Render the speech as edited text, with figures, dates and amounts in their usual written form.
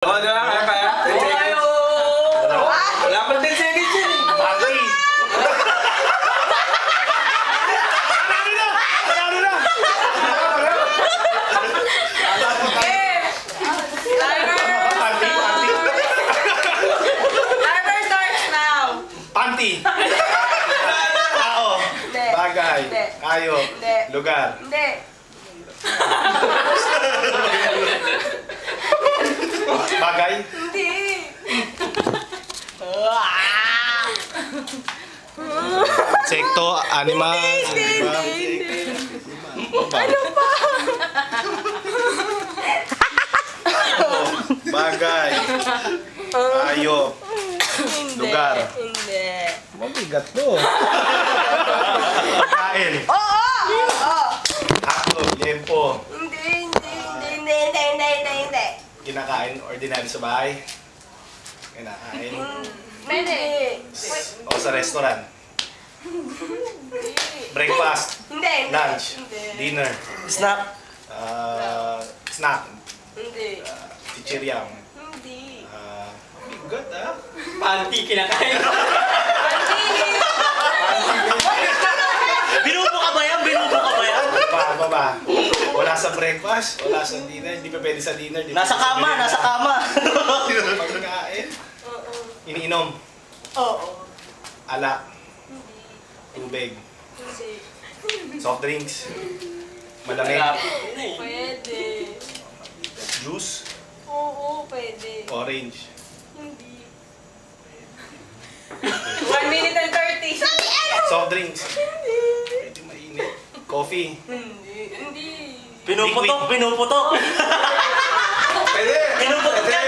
Oh, di ba? Kaya? 10 seconds. Wala pa 10 seconds yun. Bagay. Timer starts now. Panty. Tao. Hindi. Bagay. Hindi. Kayo. Hindi. Lugar. Hindi. Bagay. Hindi. Insekto, animal. Diba? Ano pa? Bagay. Hayop. Lugar. Hindi. Mabigat to. Pagkain. Oo! Oo! Hotdog, liempo. Hindi. Kinakain, ordinary sa bahay. Kinakain. Hindi. O sa restaurant. Breakfast. Hindi. Lunch. Hindi. Dinner. Snack. Snack. Hindi. Chichiryam. Hindi. Bigat ah. Panty kinakain. Binubo ka ba yan? Binubo ka ba yan? Ba. Wala sa breakfast, wala sa dinner, hindi pa pwede sa dinner. Nasa kama, nasa kama. Pagkain. Iniinom. Oo. Alak. Tubig. Hindi. Soft drinks. Malamig. Pwede. Juice. Oo, pwede. Orange. Hindi. 1 minute and 30. Sabi ano? Soft drinks. Medyo mainit. Coffee. Hindi. Pinuputok, pinuputok. Pwede. Pinuputok yan,